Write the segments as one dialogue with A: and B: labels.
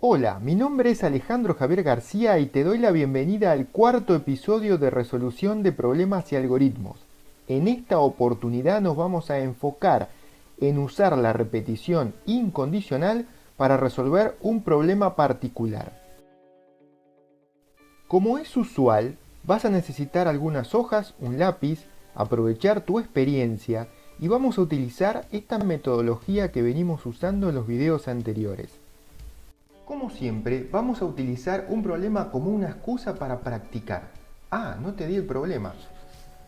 A: Hola, mi nombre es Alejandro Javier García y te doy la bienvenida al cuarto episodio de Resolución de Problemas y Algoritmos. En esta oportunidad nos vamos a enfocar en usar la repetición incondicional para resolver un problema particular. Como es usual, vas a necesitar algunas hojas, un lápiz, aprovechar tu experiencia y vamos a utilizar esta metodología que venimos usando en los videos anteriores. Como siempre, vamos a utilizar un problema como una excusa para practicar. Ah, no te di el problema.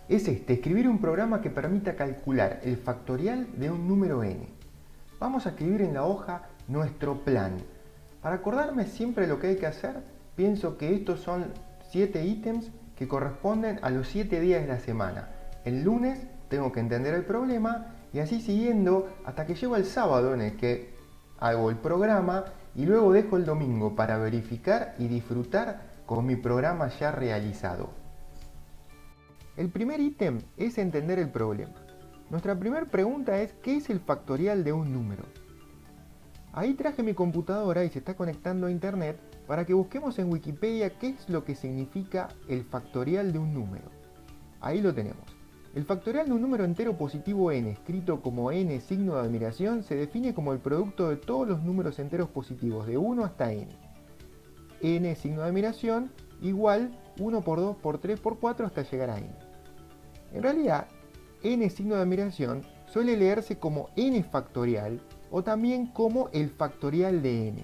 A: Es escribir un programa que permita calcular el factorial de un número n. Vamos a escribir en la hoja nuestro plan. Para acordarme siempre lo que hay que hacer, pienso que estos son 7 ítems que corresponden a los 7 días de la semana. El lunes tengo que entender el problema y así siguiendo hasta que llego al sábado en el que hago el programa y luego dejo el domingo para verificar y disfrutar con mi programa ya realizado. El primer ítem es entender el problema. Nuestra primera pregunta es ¿qué es el factorial de un número? Ahí traje mi computadora y se está conectando a internet para que busquemos en Wikipedia qué es lo que significa el factorial de un número. Ahí lo tenemos. El factorial de un número entero positivo n, escrito como n signo de admiración, se define como el producto de todos los números enteros positivos, de 1 hasta n. N signo de admiración igual 1 por 2 por 3 por 4 hasta llegar a n. En realidad, n signo de admiración suele leerse como n factorial o también como el factorial de n.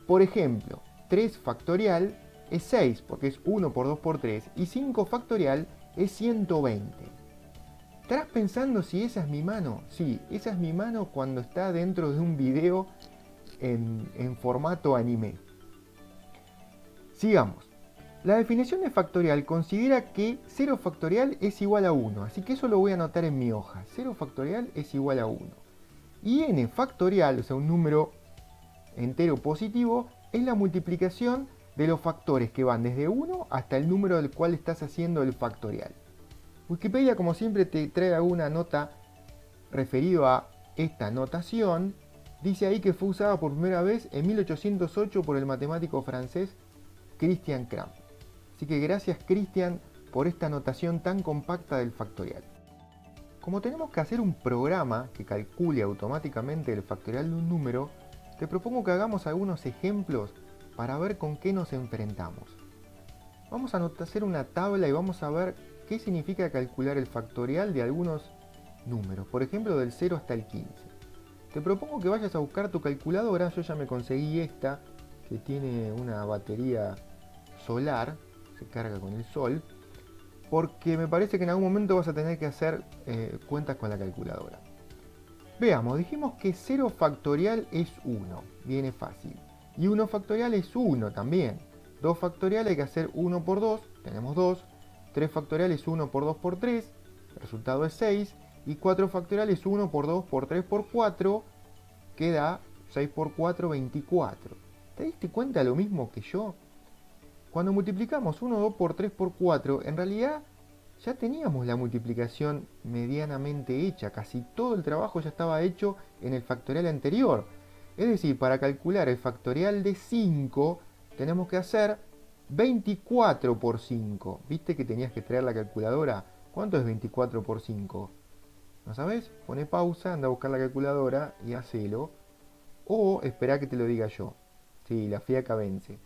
A: Por ejemplo, 3 factorial es 6 porque es 1 por 2 por 3 y 5 factorial es 120. ¿Estarás pensando si esa es mi mano? Sí, esa es mi mano cuando está dentro de un video en formato anime. Sigamos. La definición de factorial considera que 0 factorial es igual a 1, así que eso lo voy a anotar en mi hoja. 0 factorial es igual a 1. Y n factorial, o sea, un número entero positivo, es la multiplicación de los factores que van desde 1 hasta el número del cual estás haciendo el factorial. Wikipedia, como siempre, te trae alguna nota referido a esta notación. Dice ahí que fue usada por primera vez en 1808 por el matemático francés Christian Kramp. Así que gracias, Christian, por esta notación tan compacta del factorial. Como tenemos que hacer un programa que calcule automáticamente el factorial de un número, te propongo que hagamos algunos ejemplos para ver con qué nos enfrentamos. Vamos a hacer una tabla y vamos a ver qué significa calcular el factorial de algunos números, por ejemplo del 0 hasta el 15. Te propongo que vayas a buscar tu calculadora, yo ya me conseguí esta, que tiene una batería solar, se carga con el sol, porque me parece que en algún momento vas a tener que hacer cuentas con la calculadora. Veamos, dijimos que 0 factorial es 1, viene fácil, y 1 factorial es 1 también. 2 factorial hay que hacer 1 por 2, tenemos 2, 3 factorial es 1 por 2 por 3, el resultado es 6, y 4 factorial es 1 por 2 por 3 por 4, que da 6 por 4, 24. ¿Te diste cuenta lo mismo que yo? Cuando multiplicamos 1, 2 por 3 por 4, en realidad ya teníamos la multiplicación medianamente hecha, casi todo el trabajo ya estaba hecho en el factorial anterior. Es decir, para calcular el factorial de 5, tenemos que hacer 24 por 5. ¿Viste que tenías que traer la calculadora? ¿Cuánto es 24 por 5? ¿No sabes? Pone pausa, anda a buscar la calculadora y hacelo. O espera que te lo diga yo. Sí, la fiaca vence.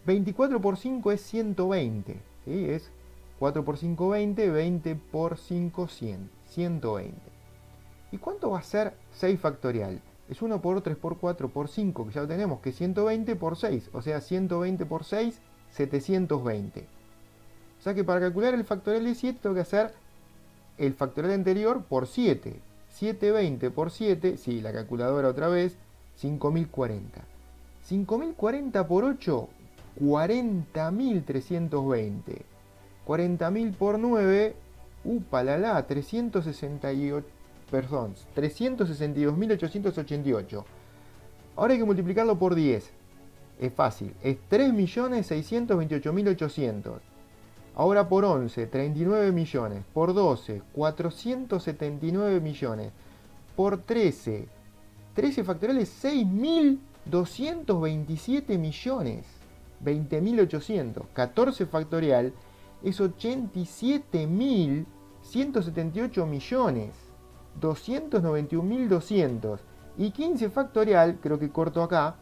A: 24 por 5 es 120. ¿Sí? Es 4 por 5, 20. 20 por 5, 100. 120. ¿Y cuánto va a ser 6 factorial? Es 1 por 3 por 4 por 5, que ya lo tenemos, que es 120 por 6. O sea, 120 por 6, 720. O sea que para calcular el factorial de 7 tengo que hacer el factorial anterior por 7. 720 por 7, sí, la calculadora otra vez, 5040. 5040 por 8, 40.320. 40.000 por 9, upalala, 362.888. Ahora hay que multiplicarlo por 10. Es fácil, es 3.628.800. Ahora por 11, 39 millones. Por 12, 479 millones. Por 13, 13 factorial es 6.000 227 millones, 20.800. 14 factorial es 87.178 millones, 291.200. Y 15 factorial, creo que corto acá,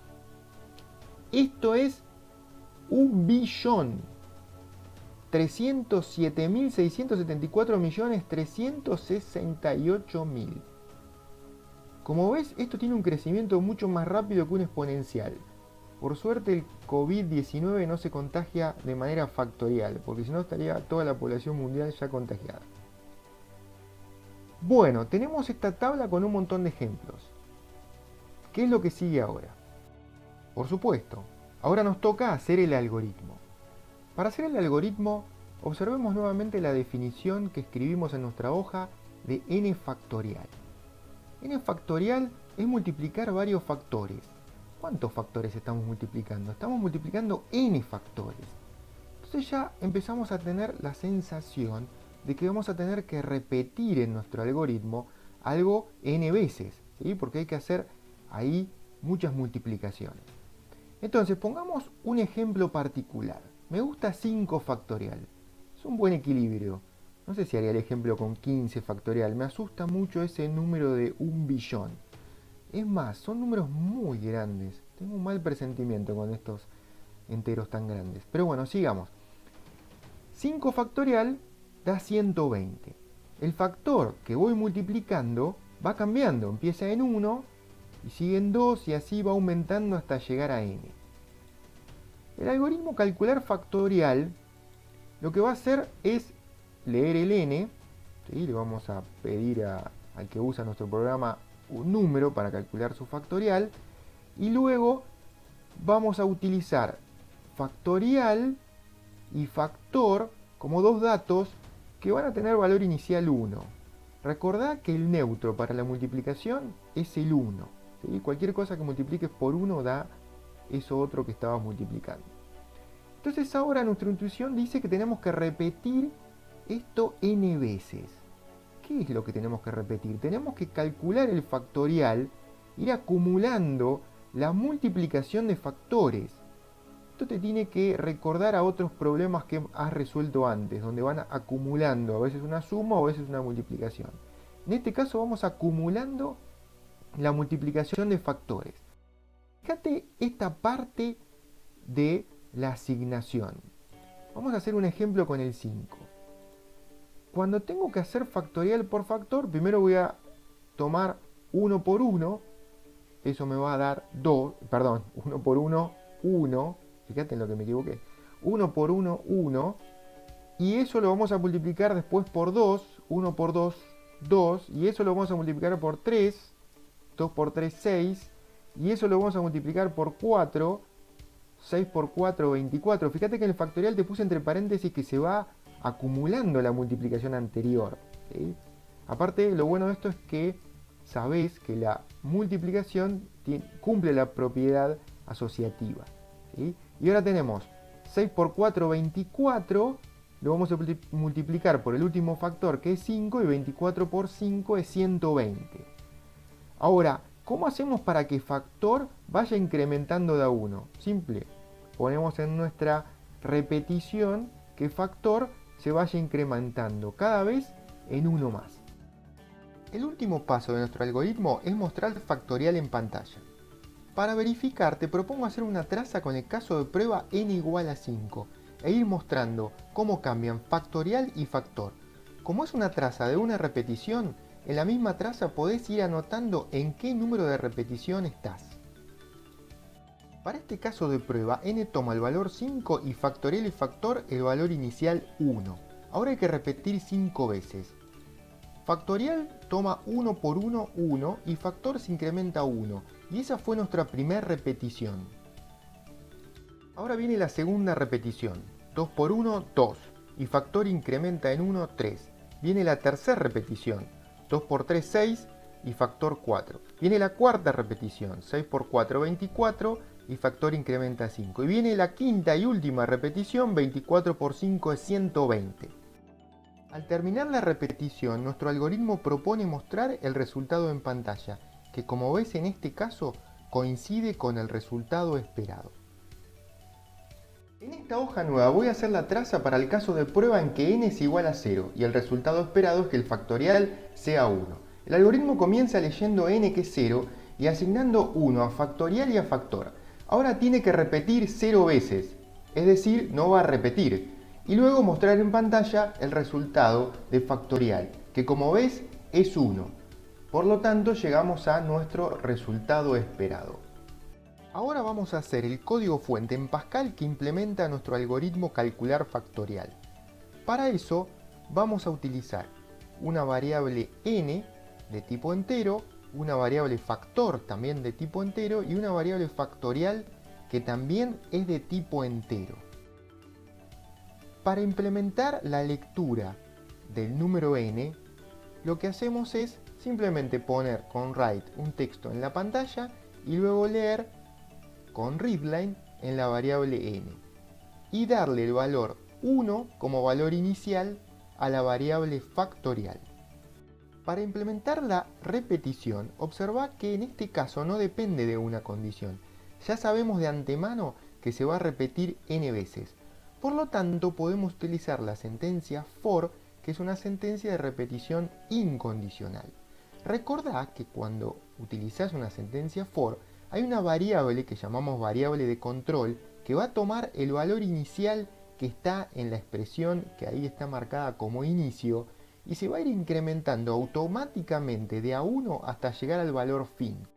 A: esto es 1.307.674.368.000. Como ves, esto tiene un crecimiento mucho más rápido que un exponencial. Por suerte el COVID-19 no se contagia de manera factorial, porque si no estaría toda la población mundial ya contagiada. Bueno, tenemos esta tabla con un montón de ejemplos. ¿Qué es lo que sigue ahora? Por supuesto, ahora nos toca hacer el algoritmo. Para hacer el algoritmo, observemos nuevamente la definición que escribimos en nuestra hoja de n factorial. N factorial es multiplicar varios factores. ¿Cuántos factores estamos multiplicando? Estamos multiplicando n factores. Entonces ya empezamos a tener la sensación de que vamos a tener que repetir en nuestro algoritmo algo n veces, ¿sí? Porque hay que hacer ahí muchas multiplicaciones. Entonces pongamos un ejemplo particular. Me gusta 5 factorial. Es un buen equilibrio. No sé si haría el ejemplo con 15 factorial. Me asusta mucho ese número de 1 billón. Es más, son números muy grandes. Tengo un mal presentimiento con estos enteros tan grandes. Pero bueno, sigamos. 5 factorial da 120. El factor que voy multiplicando va cambiando. Empieza en 1 y sigue en 2 y así va aumentando hasta llegar a n. El algoritmo calcular factorial lo que va a hacer es leer el n, ¿sí? Le vamos a pedir al que usa nuestro programa un número para calcular su factorial y luego vamos a utilizar factorial y factor como dos datos que van a tener valor inicial 1. Recordá que el neutro para la multiplicación es el 1. ¿Sí? Cualquier cosa que multipliques por 1 da eso otro que estabas multiplicando. Entonces ahora nuestra intuición dice que tenemos que repetir esto n veces. ¿Qué es lo que tenemos que repetir? Tenemos que calcular el factorial, ir acumulando la multiplicación de factores. Esto te tiene que recordar a otros problemas que has resuelto antes, donde van acumulando a veces una suma o a veces una multiplicación. En este caso vamos acumulando la multiplicación de factores. Fíjate esta parte de la asignación. Vamos a hacer un ejemplo con el 5. Cuando tengo que hacer factorial por factor, primero voy a tomar 1 por 1. Eso me va a dar 2, perdón, 1 por 1, 1. Fíjate en lo que me equivoqué. 1 por 1, 1. Y eso lo vamos a multiplicar después por 2. 1 por 2, 2. Y eso lo vamos a multiplicar por 3. 2 por 3, 6. Y eso lo vamos a multiplicar por 4. 6 por 4, 24. Fíjate que en el factorial te puse entre paréntesis que se va acumulando la multiplicación anterior. ¿Sí? Aparte, lo bueno de esto es que sabés que la multiplicación cumple la propiedad asociativa. ¿Sí? Y ahora tenemos 6 por 4, 24. Lo vamos a multiplicar por el último factor que es 5 y 24 por 5 es 120. Ahora, ¿cómo hacemos para que factor vaya incrementando de a 1? Simple. Ponemos en nuestra repetición que factor se vaya incrementando cada vez en 1 más. El último paso de nuestro algoritmo es mostrar factorial en pantalla. Para verificar te propongo hacer una traza con el caso de prueba n igual a 5 e ir mostrando cómo cambian factorial y factor. Como es una traza de una repetición, en la misma traza podés ir anotando en qué número de repetición estás. Para este caso de prueba, n toma el valor 5 y factorial y factor el valor inicial 1. Ahora hay que repetir 5 veces. Factorial toma 1 por 1, 1 y factor se incrementa 1. Y esa fue nuestra primera repetición. Ahora viene la segunda repetición. 2 por 1, 2. Y factor incrementa en 1, 3. Viene la tercera repetición. 2 por 3, 6 y factor 4. Viene la cuarta repetición, 6 por 4, 24 y factor incrementa 5. Y viene la quinta y última repetición, 24 por 5 es 120. Al terminar la repetición, nuestro algoritmo propone mostrar el resultado en pantalla, que como ves en este caso coincide con el resultado esperado. En esta hoja nueva voy a hacer la traza para el caso de prueba en que n es igual a 0 y el resultado esperado es que el factorial sea 1. El algoritmo comienza leyendo n que es 0 y asignando 1 a factorial y a factor. Ahora tiene que repetir 0 veces, es decir, no va a repetir, y luego mostrar en pantalla el resultado de factorial, que como ves es 1. Por lo tanto, llegamos a nuestro resultado esperado. Ahora vamos a hacer el código fuente en Pascal que implementa nuestro algoritmo calcular factorial. Para eso vamos a utilizar una variable n de tipo entero, una variable factor también de tipo entero y una variable factorial que también es de tipo entero. Para implementar la lectura del número n, lo que hacemos es simplemente poner con write un texto en la pantalla y luego leer con readline en la variable n y darle el valor 1 como valor inicial a la variable factorial. Para implementar la repetición, observa que en este caso no depende de una condición. Ya sabemos de antemano que se va a repetir n veces. Por lo tanto, podemos utilizar la sentencia for, que es una sentencia de repetición incondicional. Recordá que cuando utilizás una sentencia for, hay una variable que llamamos variable de control que va a tomar el valor inicial que está en la expresión que ahí está marcada como inicio y se va a ir incrementando automáticamente de a 1 hasta llegar al valor fin.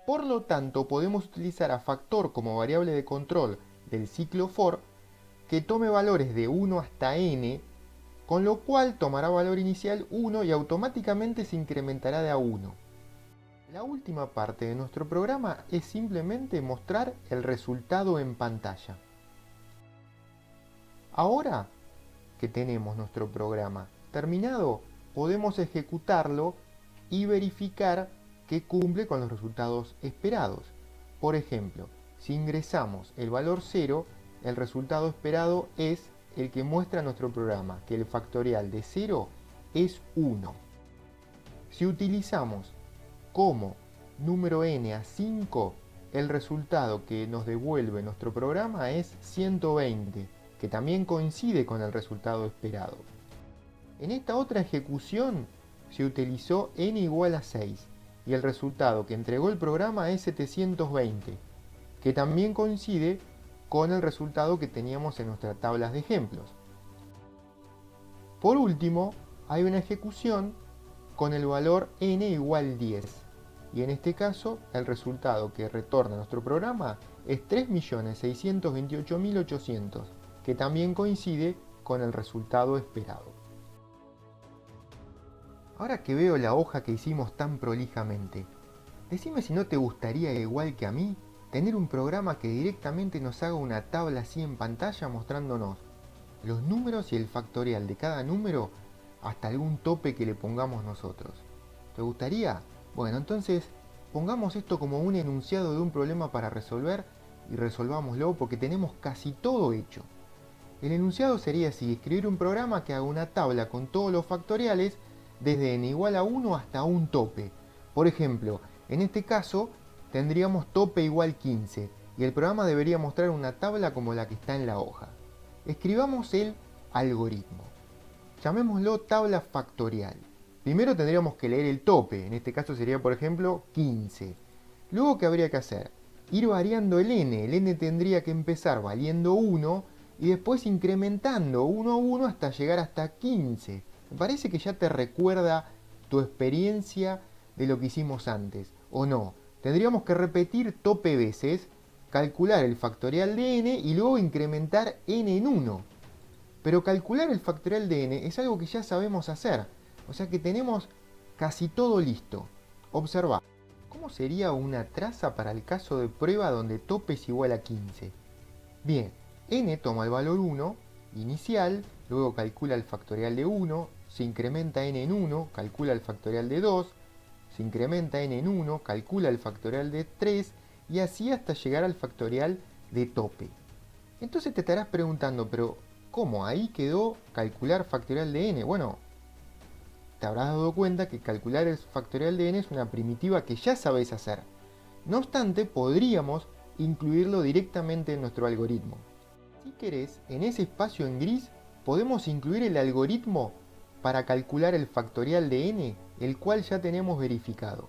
A: Por lo tanto, podemos utilizar a factor como variable de control del ciclo for que tome valores de 1 hasta n, con lo cual tomará valor inicial 1 y automáticamente se incrementará de a 1. La última parte de nuestro programa es simplemente mostrar el resultado en pantalla. Ahora que tenemos nuestro programa terminado, podemos ejecutarlo y verificar que cumple con los resultados esperados. Por ejemplo, si ingresamos el valor 0, el resultado esperado es el que muestra nuestro programa, que el factorial de 0 es 1. Si utilizamos como número n a 5, el resultado que nos devuelve nuestro programa es 120, que también coincide con el resultado esperado. En esta otra ejecución se utilizó n igual a 6 y el resultado que entregó el programa es 720, que también coincide con el resultado que teníamos en nuestras tablas de ejemplos. Por último, hay una ejecución con el valor n igual 10. Y en este caso, el resultado que retorna nuestro programa es 3.628.800, que también coincide con el resultado esperado. Ahora que veo la hoja que hicimos tan prolijamente, decime si no te gustaría, igual que a mí, tener un programa que directamente nos haga una tabla así en pantalla mostrándonos los números y el factorial de cada número hasta algún tope que le pongamos nosotros. ¿Te gustaría? Bueno, entonces pongamos esto como un enunciado de un problema para resolver y resolvámoslo porque tenemos casi todo hecho. El enunciado sería así: escribir un programa que haga una tabla con todos los factoriales desde n igual a 1 hasta un tope. Por ejemplo, en este caso tendríamos tope igual 15 y el programa debería mostrar una tabla como la que está en la hoja. Escribamos el algoritmo. Llamémoslo tabla factorial. Primero tendríamos que leer el tope, en este caso sería por ejemplo 15. Luego, ¿qué habría que hacer? Ir variando el n tendría que empezar valiendo 1 y después incrementando 1 a 1 hasta llegar hasta 15. Me parece que ya te recuerda tu experiencia de lo que hicimos antes, ¿o no? Tendríamos que repetir tope veces, calcular el factorial de n y luego incrementar n en 1. Pero calcular el factorial de n es algo que ya sabemos hacer, o sea que tenemos casi todo listo. Observa, ¿cómo sería una traza para el caso de prueba donde tope es igual a 15? Bien, n toma el valor 1, inicial, luego calcula el factorial de 1, se incrementa n en 1, calcula el factorial de 2, se incrementa n en 1, calcula el factorial de 3 y así hasta llegar al factorial de tope. Entonces te estarás preguntando, pero ¿cómo? Ahí quedó calcular factorial de n. Bueno, te habrás dado cuenta que calcular el factorial de n es una primitiva que ya sabes hacer. No obstante, podríamos incluirlo directamente en nuestro algoritmo. Si querés, en ese espacio en gris podemos incluir el algoritmo para calcular el factorial de n, el cual ya tenemos verificado.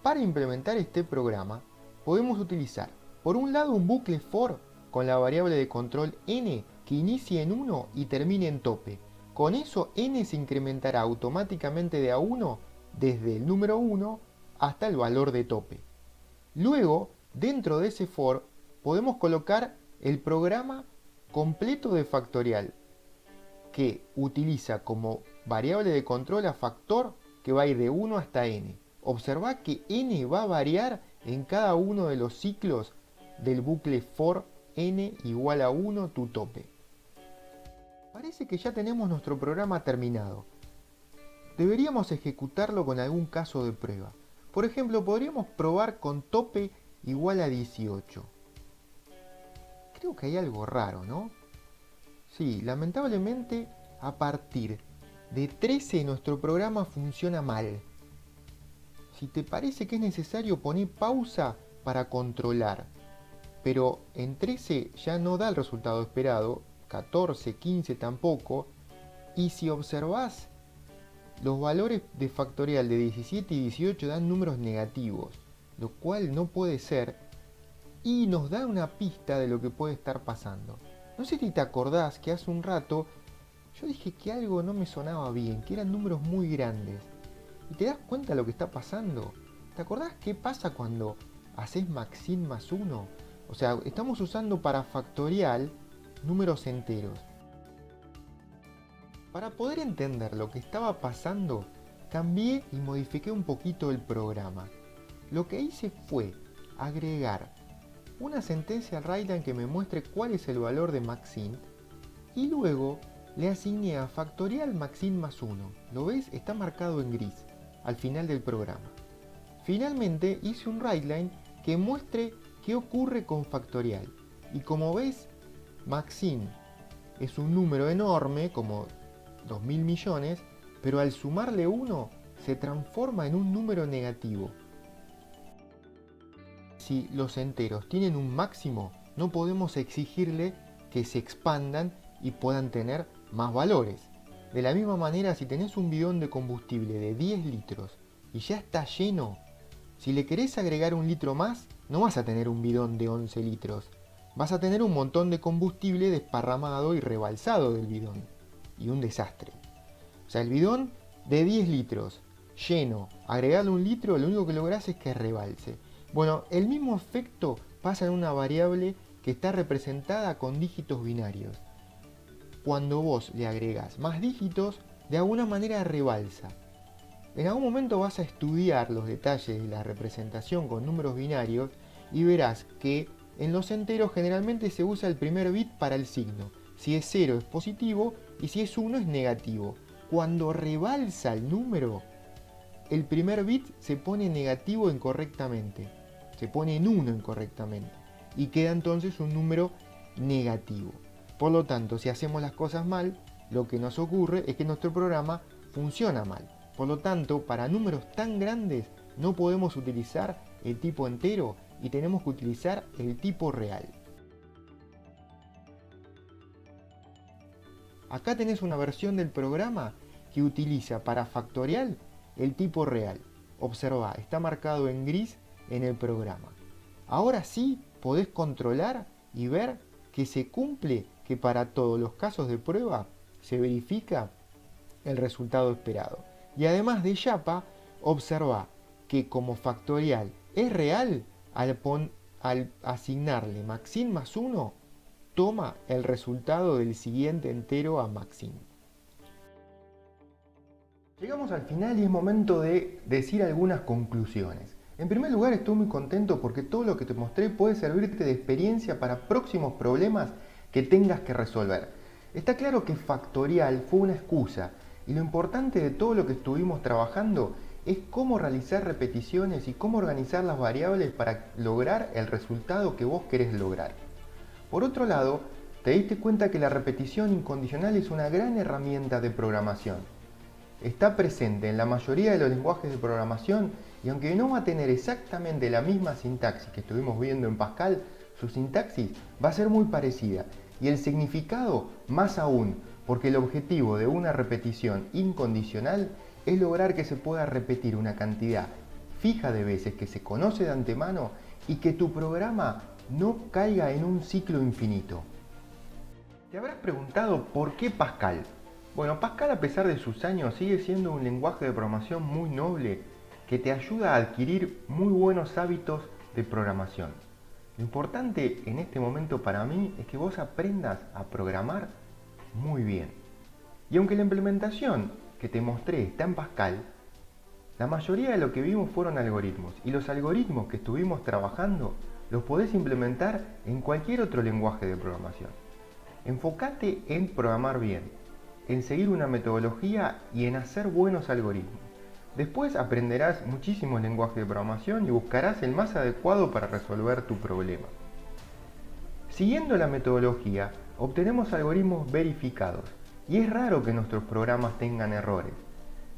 A: Para implementar este programa, podemos utilizar, por un lado, un bucle for con la variable de control n que inicie en 1 y termine en tope. Con eso, n se incrementará automáticamente de a 1 desde el número 1 hasta el valor de tope. Luego, dentro de ese for, podemos colocar el programa completo de factorial, que utiliza como variable de control a factor que va a ir de 1 hasta n. Observa que n va a variar en cada uno de los ciclos del bucle for n igual a 1 tu tope. Parece que ya tenemos nuestro programa terminado. Deberíamos ejecutarlo con algún caso de prueba. Por ejemplo, podríamos probar con tope igual a 18. Creo que hay algo raro, ¿no? Sí, lamentablemente a partir de 13 nuestro programa funciona mal. Si te parece que es necesario, poner pausa para controlar. Pero en 13 ya no da el resultado esperado, 14, 15 tampoco. Y si observás, los valores de factorial de 17 y 18 dan números negativos, lo cual no puede ser, y nos da una pista de lo que puede estar pasando. No sé si te acordás que hace un rato yo dije que algo no me sonaba bien, que eran números muy grandes. ¿Y te das cuenta de lo que está pasando? ¿Te acordás qué pasa cuando haces maxin más 1? O sea, estamos usando para factorial números enteros. Para poder entender lo que estaba pasando, cambié y modifiqué un poquito el programa. Lo que hice fue agregar una sentencia al writeline que me muestre cuál es el valor de maxint y luego le asigné a factorial maxint más 1. ¿Lo ves? Está marcado en gris al final del programa. Finalmente hice un writeline que muestre qué ocurre con factorial. Y como ves, maxint es un número enorme, como 2000 millones, pero al sumarle 1 se transforma en un número negativo. Si los enteros tienen un máximo, no podemos exigirle que se expandan y puedan tener más valores. De la misma manera, si tenés un bidón de combustible de 10 litros y ya está lleno, si le querés agregar un litro más, no vas a tener un bidón de 11 litros. Vas a tener un montón de combustible desparramado y rebalsado del bidón. Y un desastre. O sea, el bidón de 10 litros, lleno, agregarle un litro, lo único que lográs es que rebalse. Bueno, el mismo efecto pasa en una variable que está representada con dígitos binarios. Cuando vos le agregás más dígitos, de alguna manera rebalsa. En algún momento vas a estudiar los detalles de la representación con números binarios y verás que en los enteros generalmente se usa el primer bit para el signo. Si es 0 es positivo y si es 1 es negativo. Cuando rebalsa el número, el primer bit se pone negativo incorrectamente. Se pone en 1 incorrectamente. Y queda entonces un número negativo. Por lo tanto, si hacemos las cosas mal, lo que nos ocurre es que nuestro programa funciona mal. Por lo tanto, para números tan grandes no podemos utilizar el tipo entero y tenemos que utilizar el tipo real. Acá tenés una versión del programa que utiliza para factorial el tipo real. Observa, está marcado en gris en el programa. Ahora sí podés controlar y ver que se cumple, que para todos los casos de prueba se verifica el resultado esperado. Y además de Japa, observa que como factorial es real, al asignarle maxin más 1, toma el resultado del siguiente entero a maxin. Llegamos al final y es momento de decir algunas conclusiones. En primer lugar, estoy muy contento porque todo lo que te mostré puede servirte de experiencia para próximos problemas que tengas que resolver. Está claro que factorial fue una excusa y lo importante de todo lo que estuvimos trabajando es cómo realizar repeticiones y cómo organizar las variables para lograr el resultado que vos querés lograr. Por otro lado, te diste cuenta que la repetición incondicional es una gran herramienta de programación. está presente en la mayoría de los lenguajes de programación y aunque no va a tener exactamente la misma sintaxis que estuvimos viendo en Pascal, su sintaxis va a ser muy parecida y el significado más aún, porque el objetivo de una repetición incondicional es lograr que se pueda repetir una cantidad fija de veces que se conoce de antemano y que tu programa no caiga en un ciclo infinito. Te habrás preguntado por qué Pascal. Bueno, Pascal a pesar de sus años sigue siendo un lenguaje de programación muy noble que te ayuda a adquirir muy buenos hábitos de programación. Lo importante en este momento para mí es que vos aprendas a programar muy bien. Y aunque la implementación que te mostré está en Pascal, la mayoría de lo que vimos fueron algoritmos y los algoritmos que estuvimos trabajando los podés implementar en cualquier otro lenguaje de programación. Enfócate en programar bien, en seguir una metodología y en hacer buenos algoritmos. Después aprenderás muchísimos lenguajes de programación y buscarás el más adecuado para resolver tu problema. Siguiendo la metodología, obtenemos algoritmos verificados y es raro que nuestros programas tengan errores.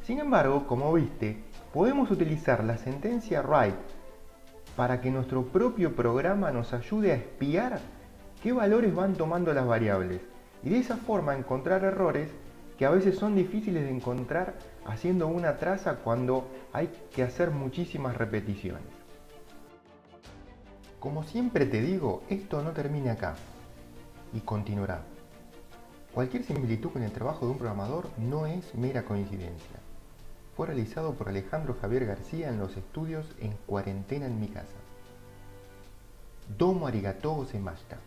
A: Sin embargo, como viste, podemos utilizar la sentencia write para que nuestro propio programa nos ayude a espiar qué valores van tomando las variables y de esa forma encontrar errores que a veces son difíciles de encontrar haciendo una traza cuando hay que hacer muchísimas repeticiones. Como siempre te digo, esto no termina acá y continuará. Cualquier similitud con el trabajo de un programador no es mera coincidencia. Fue realizado por Alejandro Javier García en los estudios En Cuarentena en mi casa. Domo arigatou gozaimashita.